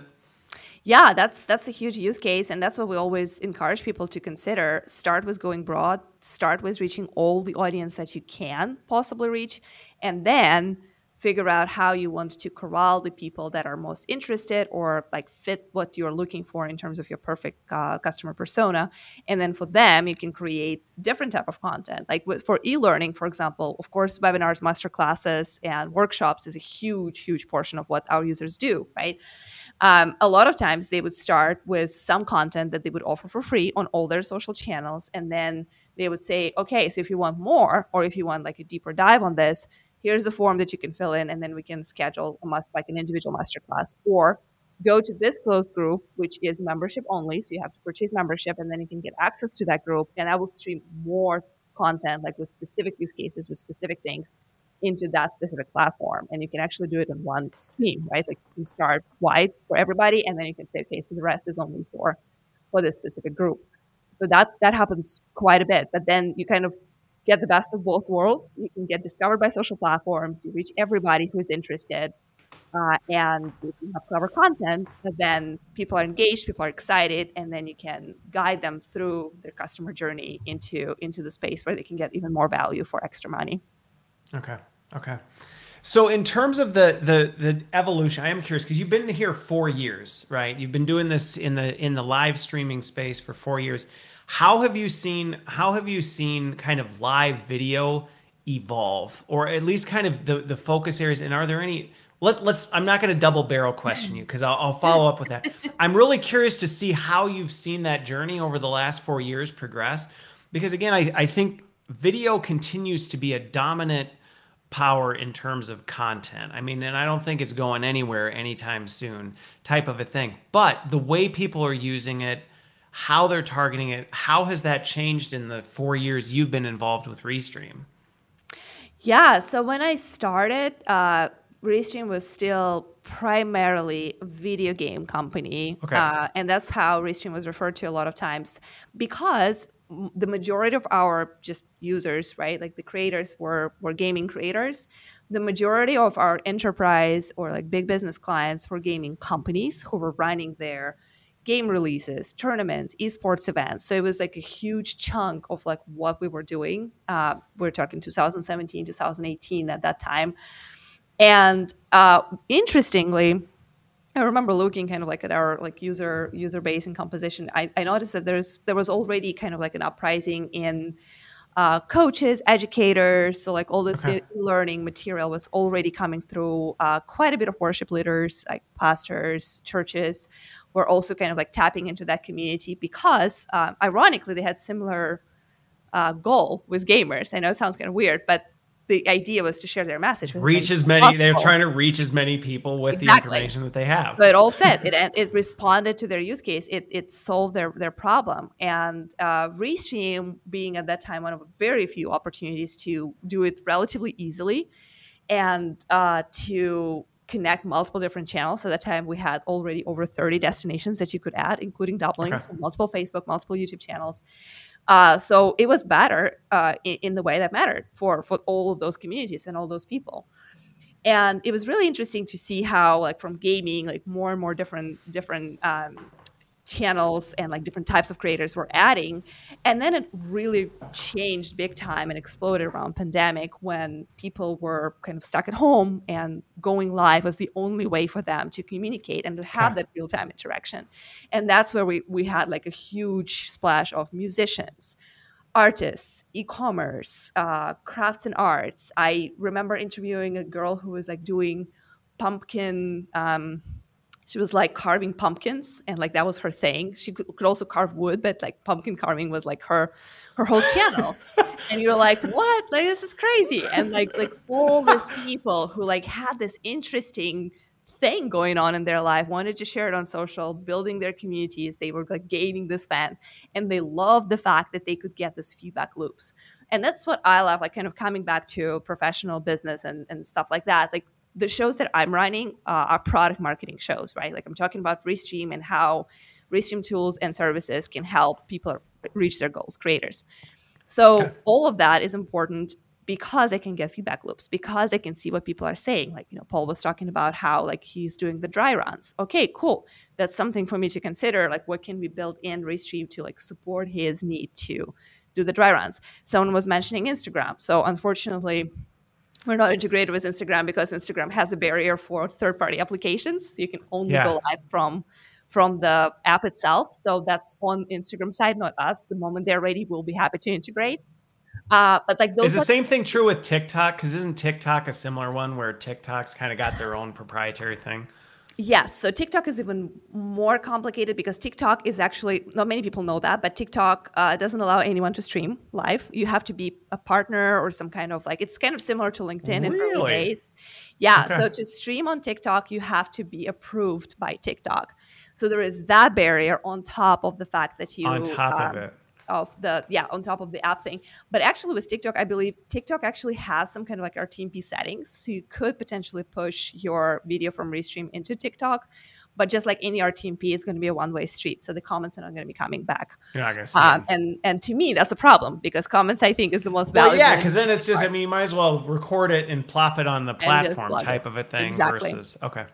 Yeah, that's a huge use case, and that's what we always encourage people to consider. Start with going broad, start with reaching all the audience that you can possibly reach, and then figure out how you want to corral the people that are most interested or like fit what you're looking for in terms of your perfect customer persona. And then for them, you can create different type of content. Like for e-learning, for example, of course, webinars, masterclasses, and workshops is a huge, huge portion of what our users do, right? A lot of times they would start with some content that they would offer for free on all their social channels. And then they would say, okay, so if you want more, or if you want like a deeper dive on this, here's a form that you can fill in, and then we can schedule like an individual masterclass. Or go to this closed group, which is membership only. So you have to purchase membership, and then you can get access to that group. And I will stream more content, like with specific use cases, with specific things, into that specific platform. And you can actually do it in one stream, right? Like you can start wide for everybody, and then you can say, okay, so the rest is only for this specific group. So that happens quite a bit. But then you kind of get the best of both worlds. You can get discovered by social platforms, you reach everybody who's interested, and you can have clever content, but then people are engaged, people are excited, and then you can guide them through their customer journey into the space where they can get even more value for extra money. Okay. So in terms of the evolution, I am curious, because you've been here 4 years, right? You've been doing this in the live streaming space for 4 years. How have you seen kind of live video evolve, or at least kind of the focus areas? And are there any? I'm not going to double barrel question you, because I'll follow up with that. I'm really curious to see how you've seen that journey over the last 4 years progress, because again, I think video continues to be a dominant power in terms of content. I mean, and I don't think it's going anywhere anytime soon, type of a thing. But the way people are using it, how they're targeting it, how has that changed in the 4 years you've been involved with Restream? Yeah, so when I started, Restream was still primarily a video game company. Okay. And that's how Restream was referred to a lot of times, because the majority of our just users, right, like the creators were gaming creators. The majority of our enterprise or like big business clients were gaming companies who were running their game releases, tournaments, esports events. So it was like a huge chunk of like what we were doing. We're talking 2017, 2018 at that time. And interestingly, I remember looking kind of like at our like user base and composition. I noticed that there was already kind of like an uprising in coaches, educators. So like all this learning material was already coming through. Quite a bit of worship leaders, like pastors, churches, were also kind of like tapping into that community, because ironically they had similar goal with gamers. I know it sounds kind of weird, but the idea was to share their message. They're trying to reach as many people with the information that they have. So it all fit. It responded to their use case. It solved their problem. And Restream, being at that time one of very few opportunities to do it relatively easily and to connect multiple different channels. At that time, we had already over 30 destinations that you could add, including doublings, so multiple Facebook, multiple YouTube channels. So it was better in the way that mattered for all of those communities and all those people. And it was really interesting to see how, like, from gaming, like more and more different channels and like different types of creators were adding. And then it really changed big time and exploded around pandemic, when people were kind of stuck at home and going live was the only way for them to communicate and to have that real-time interaction. And that's where we had like a huge splash of musicians, artists, e-commerce, crafts and arts. I remember interviewing a girl who was like doing pumpkin, she was like carving pumpkins, and like that was her thing. She could also carve wood, but like pumpkin carving was like her whole channel. And you're like, what? Like, this is crazy. And like all these people who like had this interesting thing going on in their life, wanted to share it on social, building their communities. They were like gaining this fans, and they loved the fact that they could get this feedback loops. And that's what I love, like kind of coming back to professional business and stuff like that. Like, the shows that I'm running are product marketing shows, right? Like, I'm talking about Restream and how Restream tools and services can help people reach their goals, creators. So all of that is important because I can get feedback loops, because I can see what people are saying. Like, Paul was talking about how like he's doing the dry runs. Okay, cool. That's something for me to consider. Like, what can we build in Restream to like support his need to do the dry runs? Someone was mentioning Instagram. So unfortunately, we're not integrated with Instagram because Instagram has a barrier for third-party applications. So you can only go live from the app itself. So that's on Instagram side, not us. The moment they're ready, we'll be happy to integrate. But like those, is the same thing true with TikTok? Because isn't TikTok a similar one where TikTok's kind of got their own proprietary thing? Yes. So TikTok is even more complicated because TikTok is actually, not many people know that, but TikTok doesn't allow anyone to stream live. You have to be a partner or some kind of like, it's kind of similar to LinkedIn in early days. Yeah. Okay. So to stream on TikTok, you have to be approved by TikTok. So there is that barrier on top of the fact that you— on top of it. On top of the app thing. But actually with TikTok, I believe TikTok actually has some kind of like RTMP settings. So you could potentially push your video from Restream into TikTok. But just like any RTMP, it's going to be a one-way street. So the comments are not going to be coming back. You're not going to see and to me, that's a problem because comments, I think, is the most valuable. Well, yeah, because then it's just, I mean, you might as well record it and plop it on the platform type of a thing. Exactly. Versus, okay.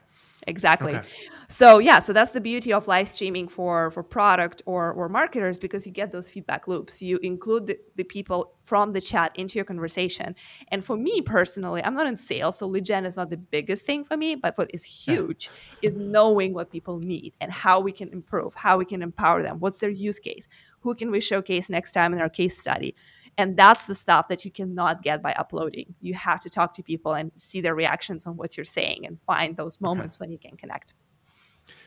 Exactly. Okay. So yeah, so that's the beauty of live streaming for product or marketers, because you get those feedback loops. You include the people from the chat into your conversation. And for me personally, I'm not in sales, so lead gen is not the biggest thing for me, but what is huge is knowing what people need and how we can improve, how we can empower them. What's their use case? Who can we showcase next time in our case study? And that's the stuff that you cannot get by uploading. You have to talk to people and see their reactions on what you're saying and find those moments when you can connect.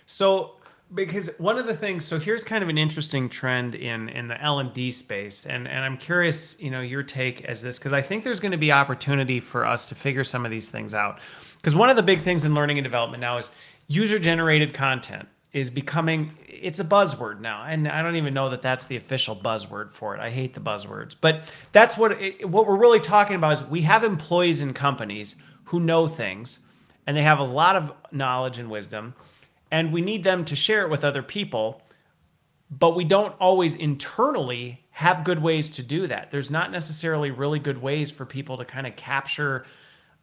So, because one of the things, so here's kind of an interesting trend in the L&D space. And I'm curious, your take as this, because I think there's going to be opportunity for us to figure some of these things out. Because one of the big things in learning and development now is user-generated content is becoming, it's a buzzword now. And I don't even know that that's the official buzzword for it. I hate the buzzwords. But that's what we're really talking about is we have employees in companies who know things, and they have a lot of knowledge and wisdom, and we need them to share it with other people, but we don't always internally have good ways to do that. There's not necessarily really good ways for people to kind of capture,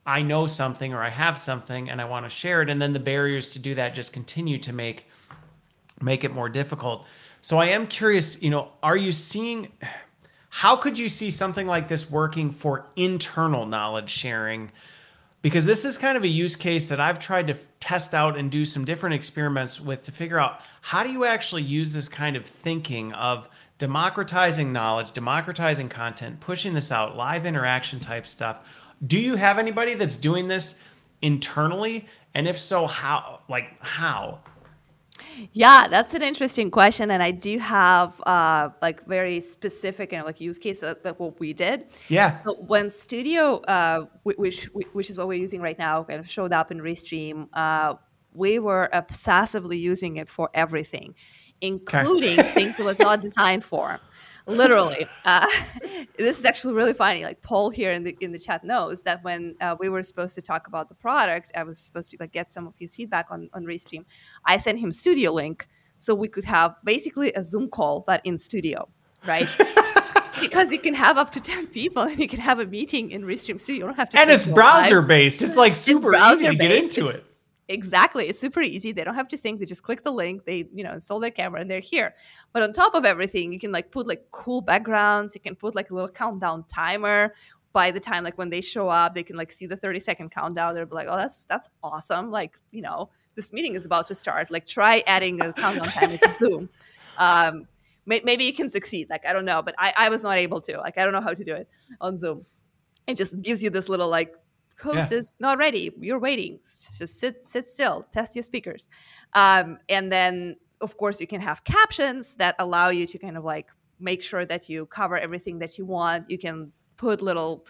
I know something or I have something and I want to share it. And then the barriers to do that just continue to make it more difficult. So I am curious, are you seeing, how could you see something like this working for internal knowledge sharing? Because this is kind of a use case that I've tried to test out and do some different experiments with to figure out how do you actually use this kind of thinking of democratizing knowledge, democratizing content, pushing this out, live interaction type stuff. Do you have anybody that's doing this internally? And if so, how? How? Yeah, that's an interesting question, and I do have very specific and use case that what we did. Yeah. So when Studio, which is what we're using right now, kind of showed up in Restream, we were obsessively using it for everything, including things it was not designed for. Literally, this is actually really funny. Like Paul here in the chat knows that when we were supposed to talk about the product, I was supposed to get some of his feedback on Restream. I sent him Studio link so we could have basically a Zoom call, but in Studio, right? Because you can have up to 10 people and you can have a meeting in Restream Studio. You don't have to. And it's browser based. It's like super easy to get into it. Exactly. It's super easy. They don't have to think. They just click the link. They, install their camera and they're here. But on top of everything, you can like put like cool backgrounds. You can put like a little countdown timer. By the time like when they show up, they can like see the 30-second countdown. They'll be like, oh, that's awesome. Like, this meeting is about to start. Like try adding a countdown timer to Zoom. Maybe you can succeed. Like, I don't know, but I was not able to. Like, I don't know how to do it on Zoom. It just gives you this little like, host is not ready. You're waiting. Just sit still. Test your speakers. And then, of course, you can have captions that allow you to kind of like make sure that you cover everything that you want. You can put little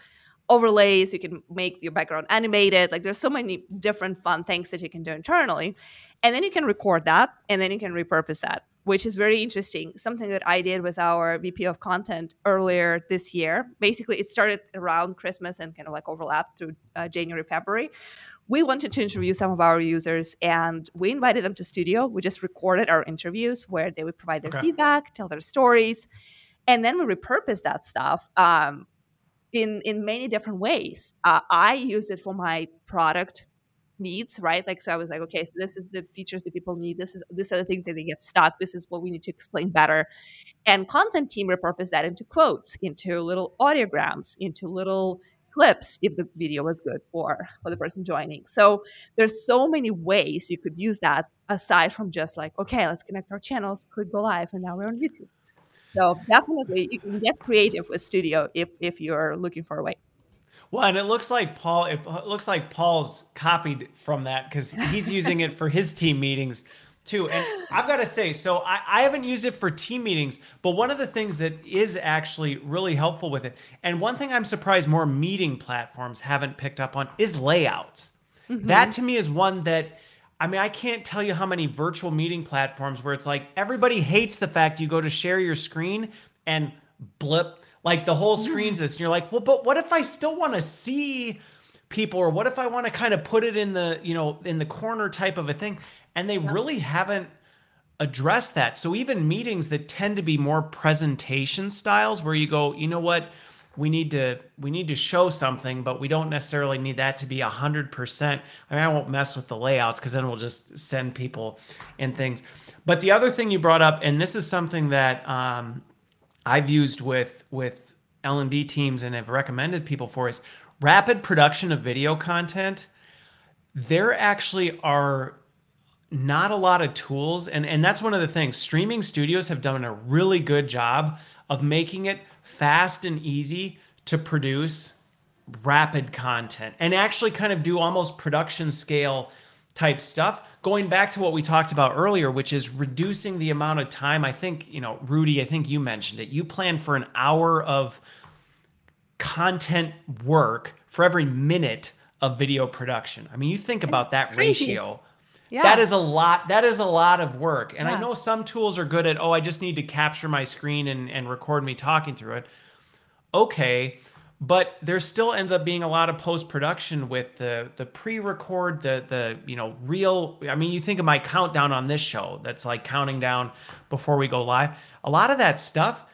overlays. You can make your background animated. Like there's so many different fun things that you can do internally. And then you can record that and then you can repurpose that, which is very interesting. Something that I did with our VP of content earlier this year. Basically, it started around Christmas and kind of like overlapped through January, February. We wanted to interview some of our users and we invited them to studio. We just recorded our interviews where they would provide their feedback, tell their stories. And then we repurposed that stuff in many different ways. I used it for my product needs, right? Like, so I was like, okay, so this is the features that people need. These are the things that they get stuck. This is what we need to explain better. And content team repurposed that into quotes, into little audiograms, into little clips if the video was good for the person joining. So there's so many ways you could use that aside from just like, okay, let's connect our channels, click go live, and now we're on YouTube. So definitely you can get creative with Studio if you're looking for a way. Well, and it looks like Paul's copied from that because he's using it for his team meetings too. And I've got to say, so I haven't used it for team meetings, but one of the things that is actually really helpful with it, and one thing I'm surprised more meeting platforms haven't picked up on is layouts. Mm-hmm. That to me is one that, I mean, I can't tell you how many virtual meeting platforms where it's like everybody hates the fact you go to share your screen and blip, like the whole screen's this, and you're like, well, but what if I still want to see people, or what if I want to kind of put it in the, in the corner type of a thing? And they really haven't addressed that. So even meetings that tend to be more presentation styles where you go, you know what, we need to show something, but we don't necessarily need that to be 100%. I mean, I won't mess with the layouts because then we'll just send people and things. But the other thing you brought up, and this is something that I've used with L&D teams and have recommended people for, is rapid production of video content. There actually are not a lot of tools, and that's one of the things. Streaming studios have done a really good job of making it fast and easy to produce rapid content and actually kind of do almost production scale type stuff. Going back to what we talked about earlier, which is reducing the amount of time. I think, Rudy, I think you mentioned it. You plan for an hour of content work for every minute of video production. I mean, you think about that ratio. Yeah. That is a lot. That is a lot of work. And I know some tools are good at, I just need to capture my screen and record me talking through it. Okay. But there still ends up being a lot of post-production with the pre-record, the real, I mean, you think of my countdown on this show, that's like counting down before we go live. A lot of that stuff,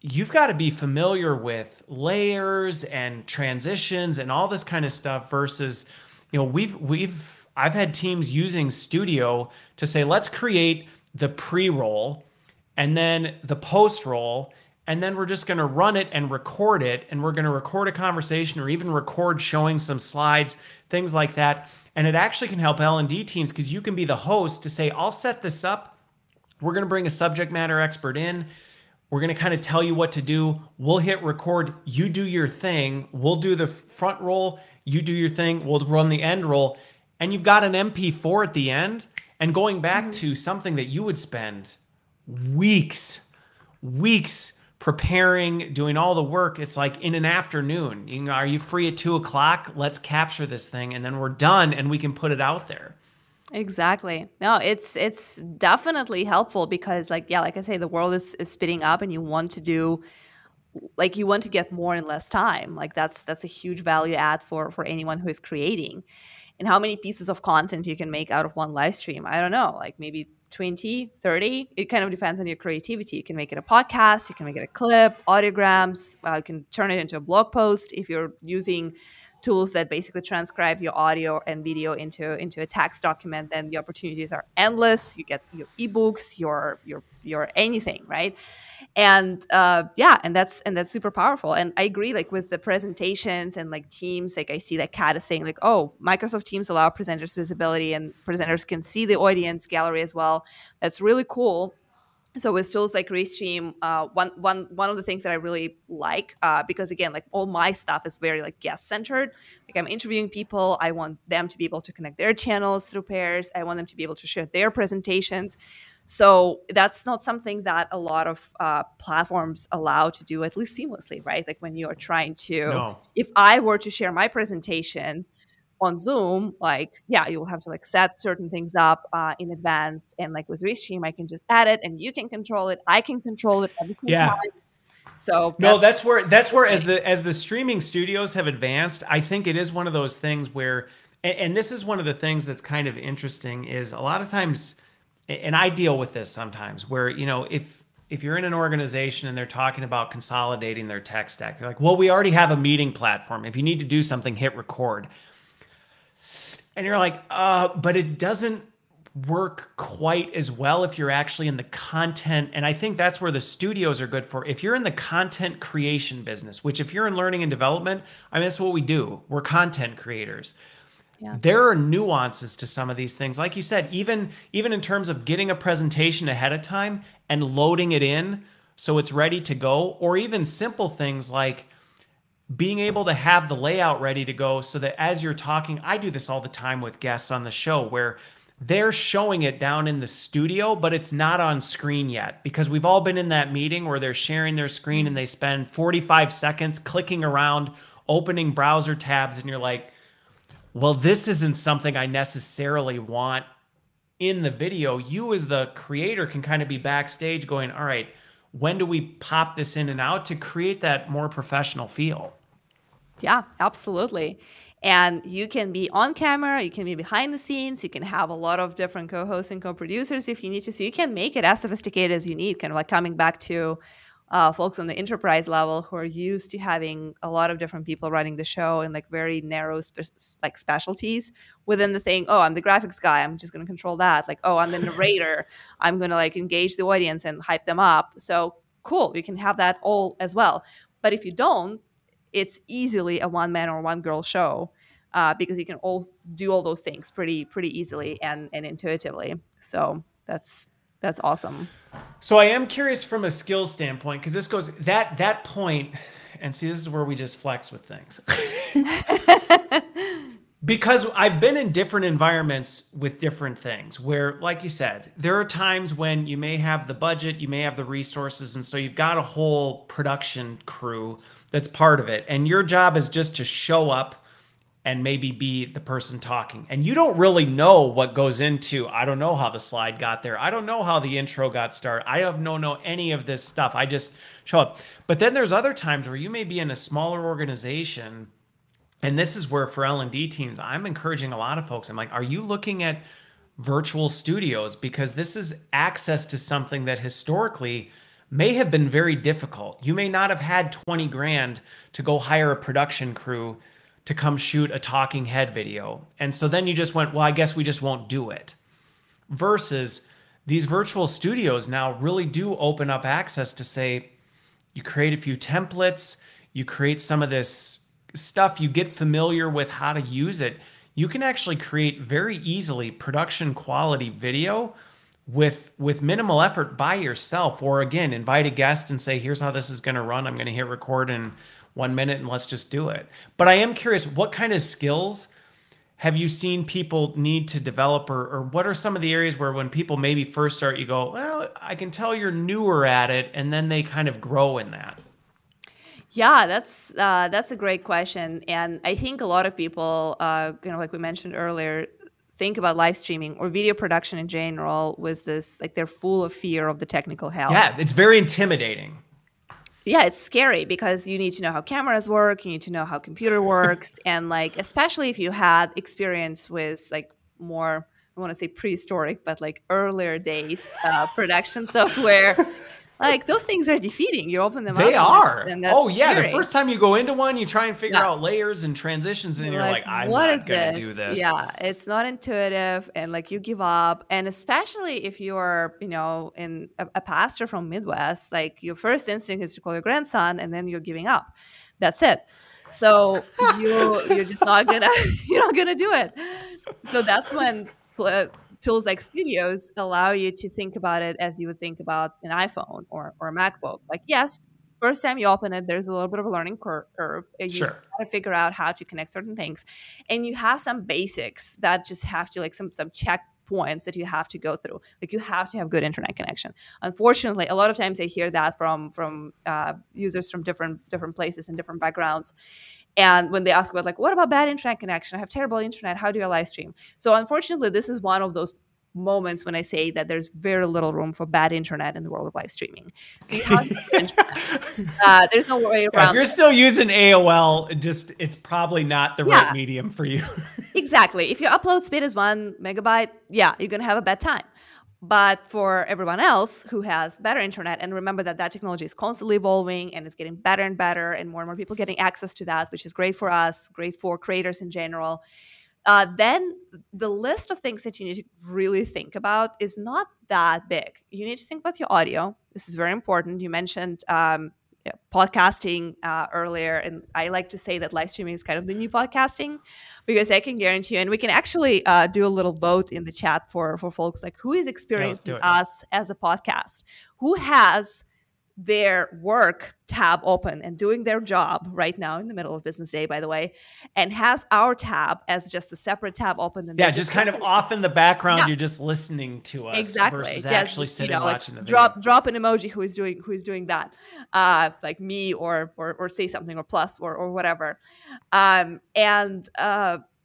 you've got to be familiar with layers and transitions and all this kind of stuff versus, I've had teams using Studio to say, let's create the pre-roll and then the post-roll, and then we're just going to run it and record it, and we're going to record a conversation or even record showing some slides, things like that. And it actually can help L&D teams because you can be the host to say, I'll set this up. We're going to bring a subject matter expert in. We're going to kind of tell you what to do. We'll hit record. You do your thing. We'll do the front roll. You do your thing. We'll run the end roll. And you've got an MP4 at the end. And going back to something that you would spend weeks preparing, doing all the work, it's like in an afternoon. Are you free at 2:00? Let's capture this thing, and then we're done, and we can put it out there. Exactly. No, it's definitely helpful because, like I say, the world is speeding up, and you want to get more in less time. Like that's a huge value add for anyone who is creating. And how many pieces of content you can make out of one live stream? I don't know, like maybe 20, 30. It kind of depends on your creativity. You can make it a podcast, you can make it a clip, audiograms, you can turn it into a blog post if you're using tools that basically transcribe your audio and video into a text document. Then the opportunities are endless. You get your ebooks, your anything, right? And and that's super powerful. And I agree, like with the presentations and like Teams, like I see that Kat is saying like, oh, Microsoft Teams allow presenters visibility and presenters can see the audience gallery as well. That's really cool. So with tools like Restream, one of the things that I really like, because again, like all my stuff is very like guest centered. Like I'm interviewing people, I want them to be able to connect their channels through pairs. I want them to be able to share their presentations. So that's not something that a lot of platforms allow to do, at least seamlessly, right? Like when you are trying to, if I were to share my presentation on Zoom, like, yeah, you'll have to like set certain things up in advance. And like with Restream, I can just add it and you can control it. I can control it at the same time. So that's where as the streaming studios have advanced, I think it is one of those things where, and this is one of the things that's kind of interesting is a lot of times, and I deal with this sometimes where, you know, if you're in an organization and they're talking about consolidating their tech stack, they're like, well, we already have a meeting platform. If you need to do something, hit record. And you're like, but it doesn't work quite as well if you're actually in the content. And I think that's where the studios are good for. If you're in the content creation business, which if you're in learning and development, I mean, that's what we do. We're content creators. Yeah. There are nuances to some of these things. Like you said, even in terms of getting a presentation ahead of time and loading it in so it's ready to go, or even simple things like being able to have the layout ready to go so that as you're talking, I do this all the time with guests on the show where they're showing it down in the studio, but it's not on screen yet because we've all been in that meeting where they're sharing their screen and they spend 45 seconds clicking around, opening browser tabs. And you're like, well, this isn't something I necessarily want in the video. You as the creator can kind of be backstage going, all right, when do we pop this in and out to create that more professional feel? Yeah, absolutely. And you can be on camera, you can be behind the scenes, you can have a lot of different co-hosts and co-producers if you need to. So you can make it as sophisticated as you need, kind of like coming back to folks on the enterprise level who are used to having a lot of different people running the show and like very narrow specialties within the thing. Oh, I'm the graphics guy, I'm just going to control that. Like, oh, I'm the narrator, I'm going to like engage the audience and hype them up. So cool, you can have that all as well. But if you don't, it's easily a one-man or one-girl show because you can all do all those things pretty easily and intuitively. So that's awesome. So I am curious from a skill standpoint, because this goes that point, and see, this is where we just flex with things. Because I've been in different environments with different things where, like you said, there are times when you may have the budget, you may have the resources, and so you've got a whole production crew that's part of it. And your job is just to show up and maybe be the person talking. And you don't really know what goes into, I don't know how the slide got there. I don't know how the intro got started. I don't know any of this stuff. I just show up. But then there's other times where you may be in a smaller organization. And this is where for L&D teams, I'm encouraging a lot of folks. I'm like, are you looking at virtual studios? Because this is access to something that historically may have been very difficult. You may not have had 20 grand to go hire a production crew to come shoot a talking head video. And so then you just went, well, I guess we just won't do it. Versus these virtual studios now really do open up access to say, you create a few templates, you create some of this stuff, you get familiar with how to use it. You can actually create very easily production quality video with minimal effort by yourself, or again, invite a guest and say, here's how this is going to run. I'm going to hit record in 1 minute and let's just do it. But I am curious, what kind of skills have you seen people need to develop, or what are some of the areas where when people maybe first start, you go, well, I can tell you're newer at it, and then they kind of grow in that? Yeah, that's a great question. And I think a lot of people, like we mentioned earlier, think about live streaming or video production in general with this, like they're full of fear of the technical hell. Yeah, it's very intimidating. Yeah, it's scary because you need to know how cameras work, you need to know how computer works, and like especially if you had experience with like more want to say prehistoric, but like earlier days production software. Like those things are defeating. You open them up. They are. And that's oh yeah, scary. The first time you go into one, you try and figure out layers and transitions, and you're like, I'm not going to do this. Yeah, it's not intuitive, and like you give up. And especially if you are, you know, in a pastor from Midwest, like your first instinct is to call your grandson, and then you're giving up. That's it. So you're just not gonna you're not gonna do it. So that's when tools like Studios allow you to think about it as you would think about an iPhone or a MacBook. Like, yes, first time you open it, there's a little bit of a learning curve. You got to figure out how to connect certain things. And you have some basics that just have to, like some checkpoints that you have to go through. Like you have to have good internet connection. Unfortunately, a lot of times I hear that from users from different places and different backgrounds. And when they ask about like, what about bad internet connection? I have terrible internet. How do I live stream? So unfortunately, this is one of those moments when I say that there's very little room for bad internet in the world of live streaming. So you have to have internet. There's no way around. If you're still using AOL, it's probably not the right medium for you. Exactly. If your upload speed is 1 megabyte, yeah, you're going to have a bad time. But for everyone else who has better internet, and remember that technology is constantly evolving and it's getting better and better, and more people getting access to that, which is great for us, great for creators in general. Then the list of things that you need to really think about is not that big. You need to think about your audio. This is very important. You mentioned podcasting earlier, and I like to say that live streaming is kind of the new podcasting, because I can guarantee you, and we can actually do a little vote in the chat for folks like who is experiencing us as a podcast, who has their work tab open and doing their job right now in the middle of business day, by the way, and has our tab as just a separate tab open. And just kind of off in the background, you're just listening to us versus actually sitting and watching the video. Drop an emoji who is doing that, like me or say something or plus or whatever,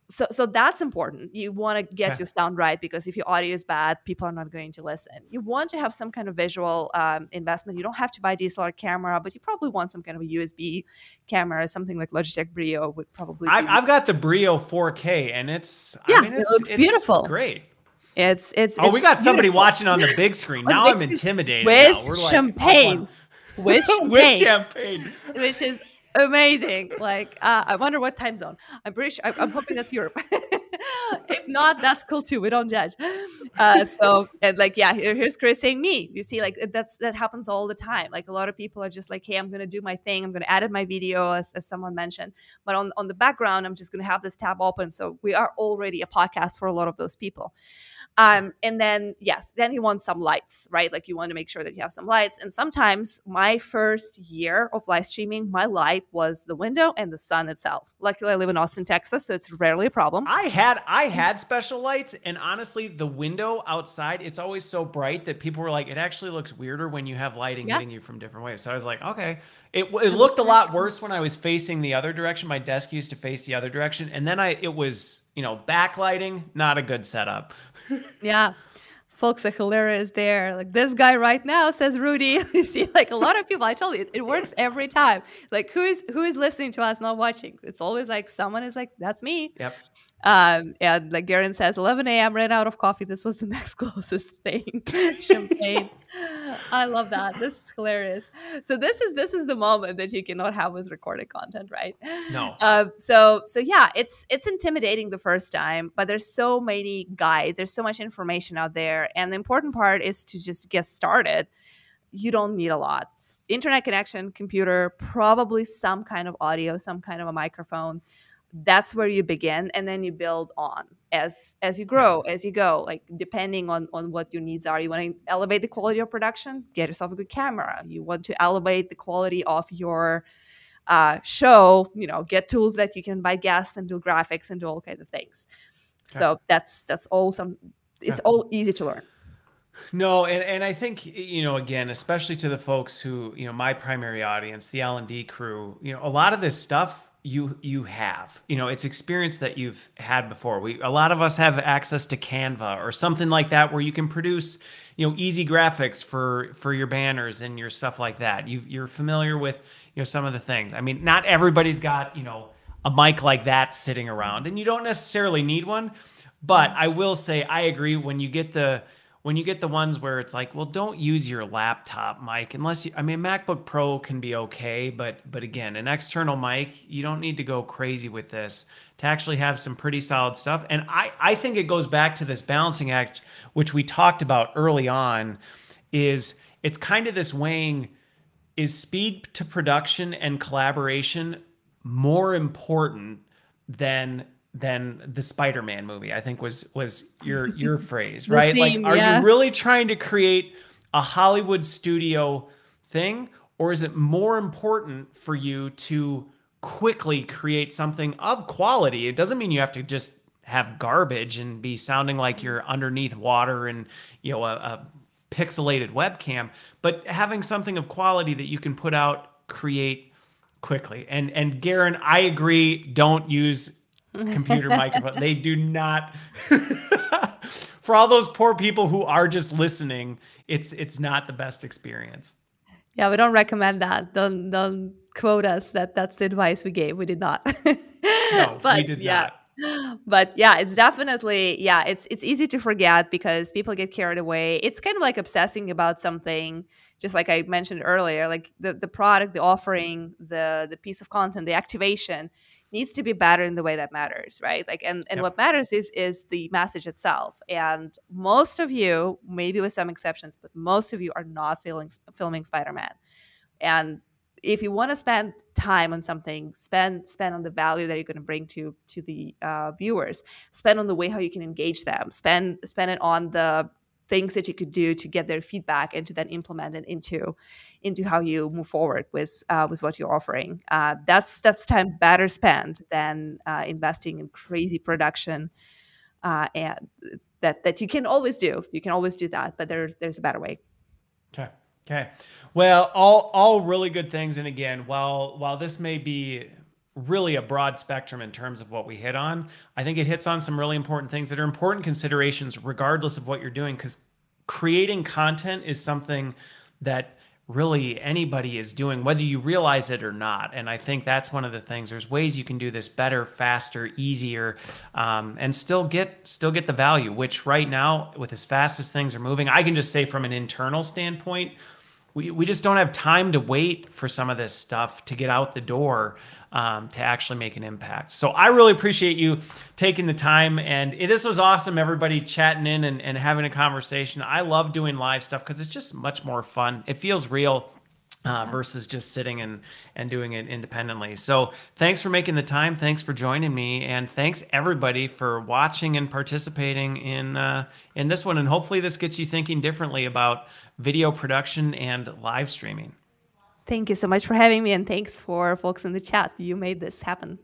So that's important. You want to get your sound right, because if your audio is bad, people are not going to listen. You want to have some kind of visual investment. You don't have to buy a DSLR camera, but you probably want some kind of a USB camera. Something like Logitech Brio would probably be. I've got the Brio 4K, and it looks beautiful. Great. It's we got somebody watching on the big screen. Now I'm intimidated. With champagne. With champagne. Which is amazing. Like, I wonder what time zone. I'm pretty sure. I'm hoping that's Europe. If not, that's cool too. We don't judge. Here's Chris saying me. You see, like that happens all the time. Like a lot of people are just like, hey, I'm gonna do my thing. I'm gonna edit my video, as someone mentioned. But on the background, I'm just gonna have this tab open. So we are already a podcast for a lot of those people. And then you want some lights, right? Like you want to make sure that you have some lights. And sometimes my first year of live streaming, my light was the window and the sun itself. Luckily, I live in Austin, Texas, so it's rarely a problem. I had special lights, and honestly, the window outside, it's always so bright that people were like, it actually looks weirder when you have lighting hitting you from different ways. So I was like, okay. It looked a lot worse when I was facing the other direction. My desk used to face the other direction, and then it was, backlighting, not a good setup. Yeah. Folks are hilarious there. Like this guy right now, says Rudy. You see, like a lot of people, I told you, it works every time. Like who is listening to us, not watching? It's always like someone is like, that's me. Yep. And like Garen says, 11 a.m. ran out of coffee. This was the next closest thing. Champagne. I love that. This is hilarious. So this is the moment that you cannot have with recorded content, right? No. So yeah, it's intimidating the first time, but there's so many guides. There's so much information out there. And the important part is to just get started. You don't need a lot. Internet connection, computer, probably some kind of audio, some kind of a microphone. That's where you begin, and then you build on as you grow, as you go, like depending on what your needs are. You want to elevate the quality of production, get yourself a good camera. You want to elevate the quality of your show, get tools that you can buy guests and do graphics and do all kinds of things. So that's all it's all easy to learn. No, and I think, again, especially to the folks who, my primary audience, the L&D crew, a lot of this stuff you have, it's experience that you've had before. A lot of us have access to Canva or something like that, where you can produce, easy graphics for your banners and your stuff like that. You're familiar with, some of the things. I mean, not everybody's got, a mic like that sitting around, and you don't necessarily need one. But I will say, I agree when you get the ones where it's like, well, don't use your laptop mic unless you, I mean, MacBook Pro can be okay, but again, an external mic, you don't need to go crazy with this to actually have some pretty solid stuff. And I think it goes back to this balancing act, which we talked about early on, is it's kind of this weighing, is speed to production and collaboration more important than the Spider-Man movie, I think was your phrase, right? Theme, like, are yeah. you really trying to create a Hollywood studio thing, or is it more important for you to quickly create something of quality? It doesn't mean you have to just have garbage and be sounding like you're underneath water and, you know, a pixelated webcam, but having something of quality that you can put out, create quickly. And Garen, I agree, don't use computer microphone. They do not. For all those poor people who are just listening, it's not the best experience. Yeah, we don't recommend that. Don't quote us that that's the advice we gave. We did not. No, But we did yeah. not. But yeah, it's definitely, yeah, it's easy to forget because people get carried away. It's kind of like obsessing about something, just like I mentioned earlier, like the product, the offering, the piece of content, the activation needs to be better in the way that matters, right? Like, and Yep. what matters is the message itself. And most of you, maybe with some exceptions, but most of you are not filming Spider-Man. And if you want to spend time on something, spend on the value that you're going to bring to the viewers. Spend on the way how you can engage them. Spend it on the things that you could do to get their feedback and to then implement it into how you move forward with what you're offering. That's time better spent than investing in crazy production, and that you can always do. You can always do that, but there's a better way. Okay. Okay. Well, all really good things. And again, while this may be really a broad spectrum in terms of what we hit on, I think it hits on some really important things that are important considerations regardless of what you're doing, because creating content is something that really anybody is doing, whether you realize it or not. And I think that's one of the things. There's ways you can do this better, faster, easier, and still get the value, which right now, with as fast as things are moving, I can just say from an internal standpoint, we just don't have time to wait for some of this stuff to get out the door, to actually make an impact. So I really appreciate you taking the time, and this was awesome, everybody chatting in and having a conversation. I love doing live stuff because it's just much more fun. It feels real, versus just sitting and doing it independently. So thanks for making the time. Thanks for joining me. And thanks everybody for watching and participating in this one. And hopefully this gets you thinking differently about video production and live streaming. Thank you so much for having me, and thanks for folks in the chat. You made this happen.